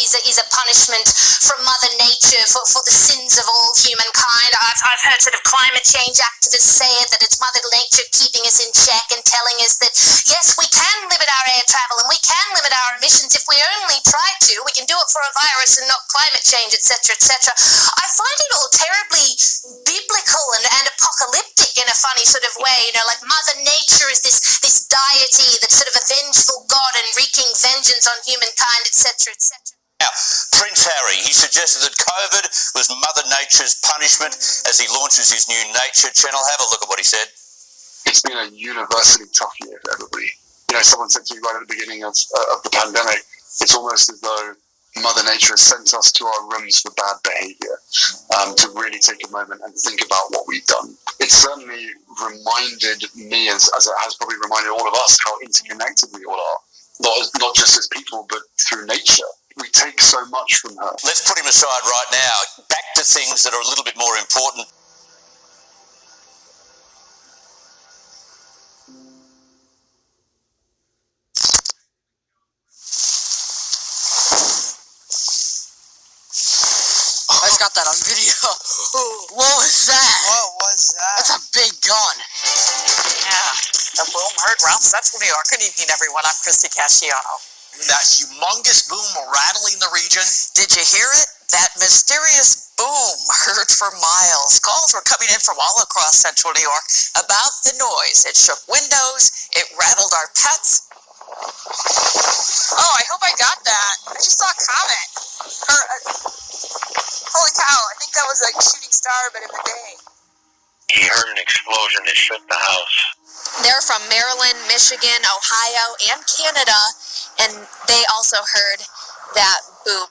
is a punishment from Mother Nature for the sins of all humankind. I've heard sort of climate change activists say it, that it's Mother Nature keeping us in check and telling us that, yes, we can limit our air travel and we can limit our emissions if we only try to. We can do it for a virus and not climate change, etc., etc. I find it all terribly biblical and apocalyptic in a funny sort of way. You know, like Mother Nature is this deity that's sort of a vengeful God and wreaking vengeance on humankind, etc., etc. Now, Prince Harry, he suggested that COVID was Mother Nature's punishment as he launches his new Nature channel. Have a look at what he said. It's been a universally tough year for everybody. You know, someone said to me right at the beginning of the pandemic, it's almost as though Mother Nature has sent us to our rooms for bad behaviour, to really take a moment and think about what we've done. It certainly reminded me, as it has probably reminded all of us, how interconnected we all are. Not just as people, but through nature. We take so much from her. Let's put him aside right now. Back to things that are a little bit more important. I just got that on video. What was that? What was that? That's a big gun. Yeah, the boom heard round Central New York. Good evening, everyone. I'm Christy Casciano. That humongous boom rattling the region. Did you hear it? That mysterious boom heard for miles. Calls were coming in from all across Central New York about the noise. It shook windows. It rattled our pets. Oh, I hope I got that. I just saw a comet. Holy cow, I think that was like a shooting star, but in the day. He heard an explosion that shook the house. They're from Maryland, Michigan, Ohio, and Canada, and they also heard that boom.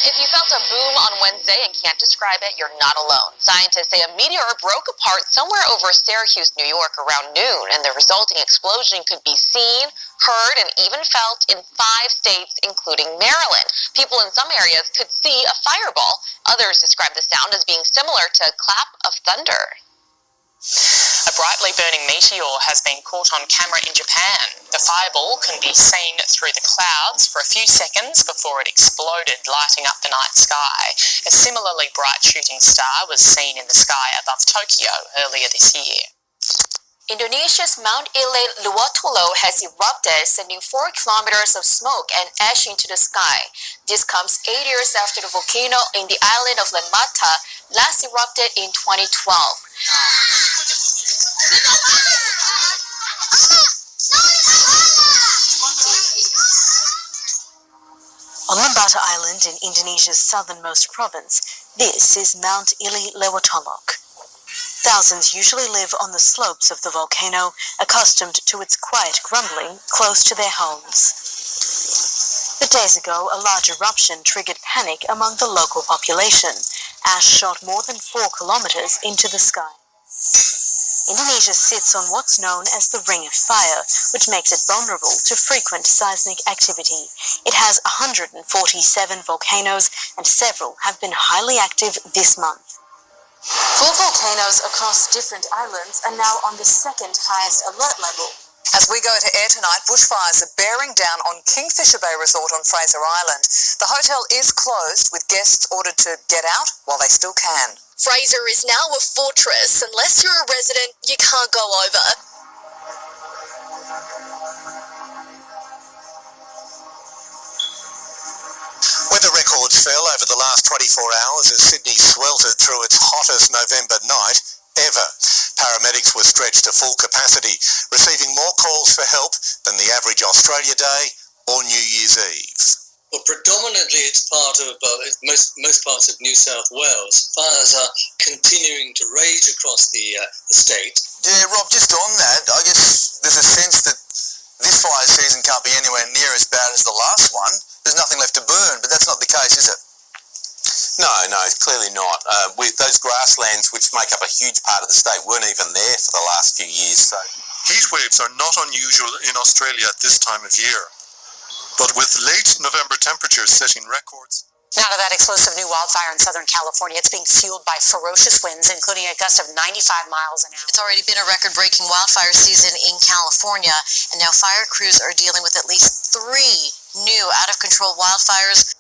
If you felt a boom on Wednesday and can't describe it, you're not alone. Scientists say a meteor broke apart somewhere over Syracuse, New York around noon, and the resulting explosion could be seen, heard, and even felt in 5 states, including Maryland. People in some areas could see a fireball. Others describe the sound as being similar to a clap of thunder. A brightly burning meteor has been caught on camera in Japan. The fireball can be seen through the clouds for a few seconds before it exploded, lighting up the night sky. A similarly bright shooting star was seen in the sky above Tokyo earlier this year. Indonesia's Mount Ile-Lewotolo has erupted, sending 4 kilometers of smoke and ash into the sky. This comes 8 years after the volcano in the island of Lemata last erupted in 2012. On Lembata Island in Indonesia's southernmost province, this is Mount Ile-Lewotolo. Thousands usually live on the slopes of the volcano, accustomed to its quiet grumbling close to their homes. But days ago, a large eruption triggered panic among the local population. Ash shot more than 4 kilometers into the sky. Indonesia sits on what's known as the Ring of Fire, which makes it vulnerable to frequent seismic activity. It has 147 volcanoes, and several have been highly active this month. 4 volcanoes across different islands are now on the 2nd highest alert level. As we go to air tonight, bushfires are bearing down on Kingfisher Bay Resort on Fraser Island. The hotel is closed, with guests ordered to get out while they still can. Fraser is now a fortress. Unless you're a resident, you can't go over. Weather records fell over the last 24 hours as Sydney sweltered through its hottest November night ever. Paramedics were stretched to full capacity, receiving more calls for help than the average Australia Day or New Year's Eve. Well, predominantly it's part of most parts of New South Wales. Fires are continuing to rage across the state. Yeah, Rob, just on that, I guess there's a sense that this fire season can't be anywhere near as bad as the last one. There's nothing left to burn, but that's not the case, is it? No, clearly not. Those grasslands, which make up a huge part of the state, weren't even there for the last few years. So heat waves are not unusual in Australia at this time of year, but with late November temperatures setting records. Now to that explosive new wildfire in Southern California. It's being fueled by ferocious winds, including a gust of 95 miles an hour. It's already been a record-breaking wildfire season in California, and now fire crews are dealing with at least 3 new out-of-control wildfires.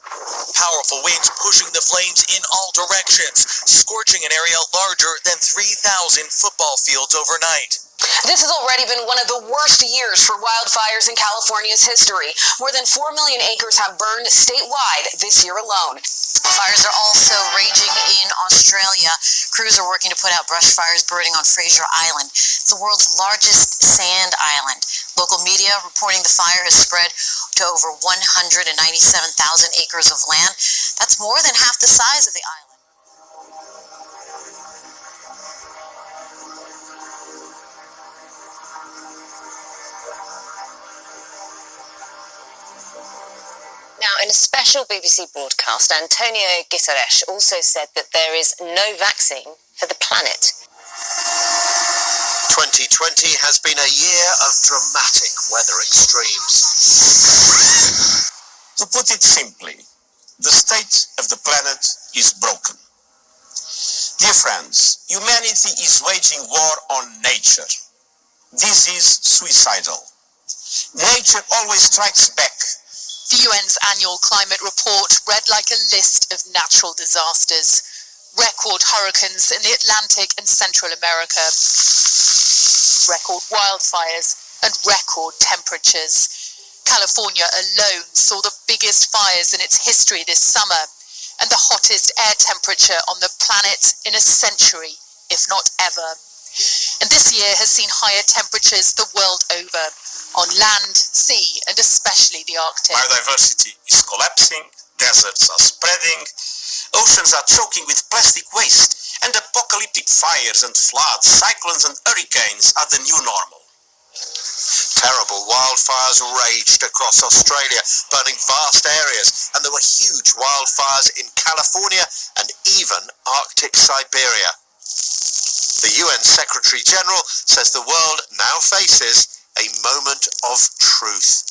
Powerful winds pushing the flames in all directions, scorching an area larger than 3,000 football fields overnight. This has already been one of the worst years for wildfires in California's history. More than 4 million acres have burned statewide this year alone. Fires are also raging in Australia. Crews are working to put out brush fires burning on Fraser Island. It's the world's largest sand island. Local media reporting the fire has spread to over 197,000 acres of land. That's more than half the size of the island. Now, in a special BBC broadcast, Antonio Guterres also said that there is no vaccine for the planet. 2020 has been a year of dramatic weather extremes. To put it simply, the state of the planet is broken. Dear friends, humanity is waging war on nature. This is suicidal. Nature always strikes back. The UN's annual climate report read like a list of natural disasters. Record hurricanes in the Atlantic and Central America, record wildfires, and record temperatures. California alone saw the biggest fires in its history this summer, and the hottest air temperature on the planet in a century, if not ever. And this year has seen higher temperatures the world over, on land, sea, and especially the Arctic. Biodiversity is collapsing, deserts are spreading, oceans are choking with plastic waste, and apocalyptic fires and floods, cyclones and hurricanes are the new normal. Terrible wildfires raged across Australia, burning vast areas, and there were huge wildfires in California and even Arctic Siberia. The UN Secretary General says the world now faces a moment of truth.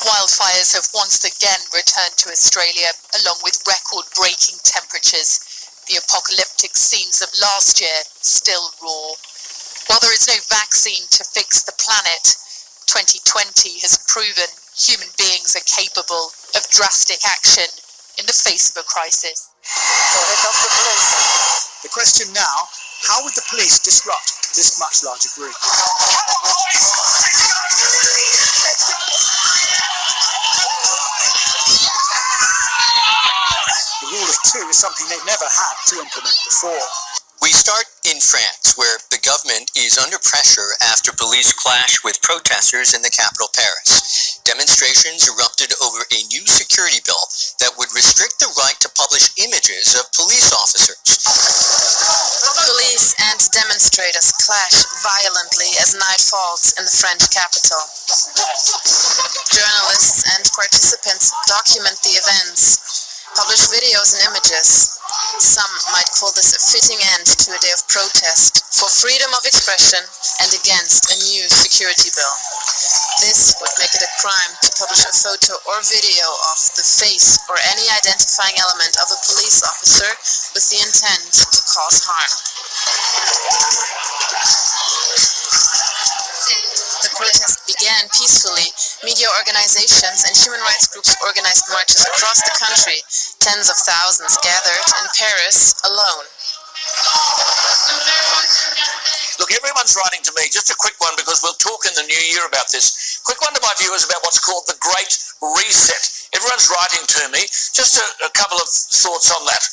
Wildfires have once again returned to Australia, along with record-breaking temperatures. The apocalyptic scenes of last year still roar. While there is no vaccine to fix the planet, 2020 has proven human beings are capable of drastic action in the face of a crisis. Well, here comes the police. The question now, how would the police disrupt this much larger group? The rule of two is something they've never had to implement before. We start in France, where the government is under pressure after police clash with protesters in the capital, Paris. Demonstrations erupted over a new security bill that would restrict the right to publish images of police officers. Police and demonstrators clash violently as night falls in the French capital. Journalists and participants document the events, publish videos and images. Some might call this a fitting end to a day of protest for freedom of expression and against a new security bill. This would make it a crime to publish a photo or video of the face or any identifying element of a police officer with the intent to cause harm. The protest began peacefully. Media organizations and human rights groups organized marches across the country. Tens of thousands gathered in Paris alone. Look, everyone's writing to me. Just a quick one, because we'll talk in the new year about this. Quick one to my viewers about what's called the Great Reset. Everyone's writing to me. Just a couple of thoughts on that.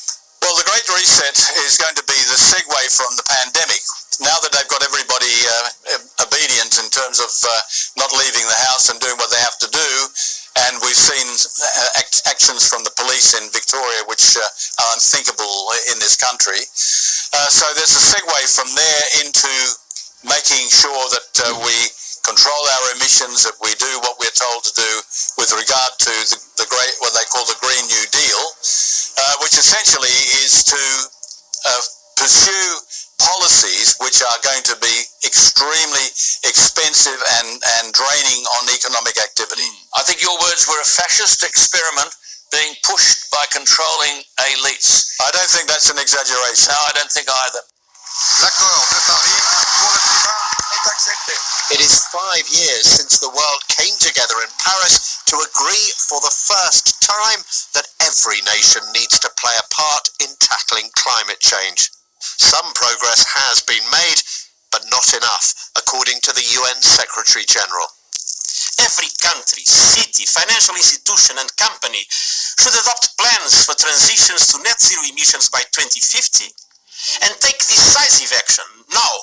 Well, the Great Reset is going to be the segue from the pandemic. Now that they've got everybody obedient in terms of not leaving the house and doing what they have to do, and we've seen actions from the police in Victoria which are unthinkable in this country. So there's a segue from there into making sure that we control our emissions, that we do what we're told to do with regard to the great, what they call the Green New Deal, which essentially is to pursue policies which are going to be extremely expensive and draining on economic activity. I think your words were a fascist experiment being pushed by controlling elites. I don't think that's an exaggeration. No, I don't think either. L'accord de Paris pour le climat est It is 5 years since the world came together in Paris to agree for the first time that every nation needs to play a part in tackling climate change. Some progress has been made, but not enough, according to the UN Secretary General. Every country, city, financial institution and company should adopt plans for transitions to net zero emissions by 2050 and take decisive action now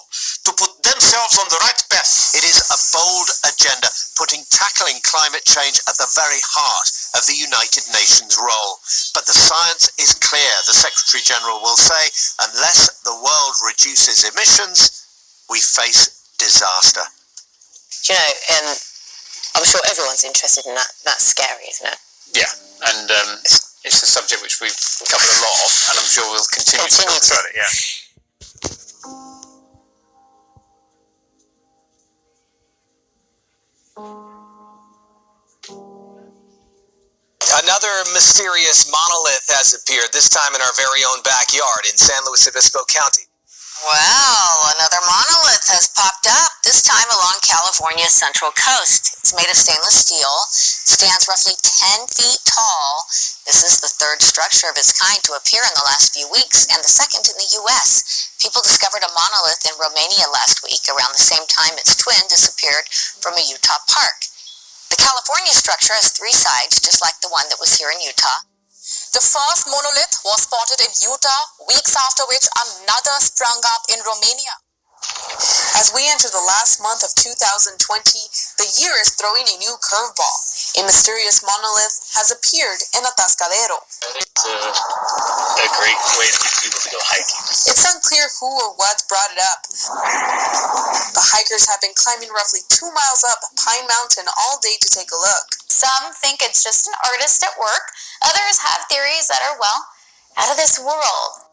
to put themselves on the right path. It is a bold agenda, putting tackling climate change at the very heart of the United Nations role. But the science is clear, the Secretary General will say, unless the world reduces emissions, we face disaster. You know, and I'm sure everyone's interested in that. That's scary, isn't it? Yeah, and it's a subject which we've covered a lot of, and I'm sure we'll continue to talk about it, yeah. Another mysterious monolith has appeared, this time in our very own backyard in San Luis Obispo County. Well, another monolith has popped up, this time along California's central coast. It's made of stainless steel, stands roughly 10 feet tall. This is the third structure of its kind to appear in the last few weeks, and the second in the U.S. People discovered a monolith in Romania last week, around the same time its twin disappeared from a Utah park. The California structure has 3 sides, just like the one that was here in Utah. The first monolith was spotted in Utah, weeks after which another sprung up in Romania. As we enter the last month of 2020, the year is throwing a new curveball. A mysterious monolith has appeared in Atascadero. It's a great way to get people to go hiking. It's unclear who or what brought it up. The hikers have been climbing roughly 2 miles up Pine Mountain all day to take a look. Some think it's just an artist at work. Others have theories that are, well, out of this world.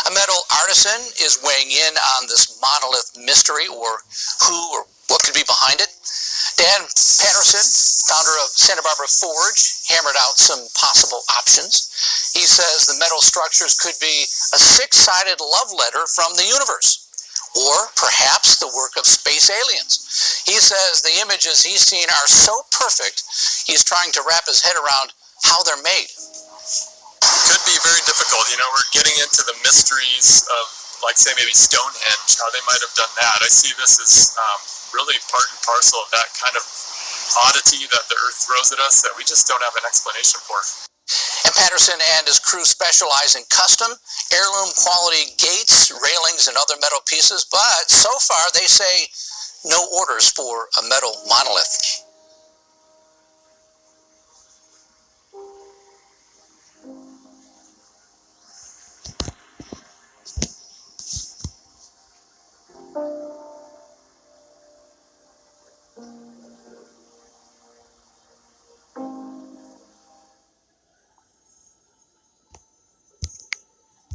A metal artisan is weighing in on this monolith mystery, or who or what could be behind it. Dan Patterson, founder of Santa Barbara Forge, hammered out some possible options. He says the metal structures could be a 6-sided love letter from the universe, or perhaps the work of space aliens. He says the images he's seen are so perfect, he's trying to wrap his head around how they're made. Could be very difficult. You know, we're getting into the mysteries of, like, say, maybe Stonehenge, how they might have done that. I see this as really part and parcel of that kind of oddity that the Earth throws at us that we just don't have an explanation for. And Patterson and his crew specialize in custom, heirloom quality gates, railings, and other metal pieces, but so far they say no orders for a metal monolith.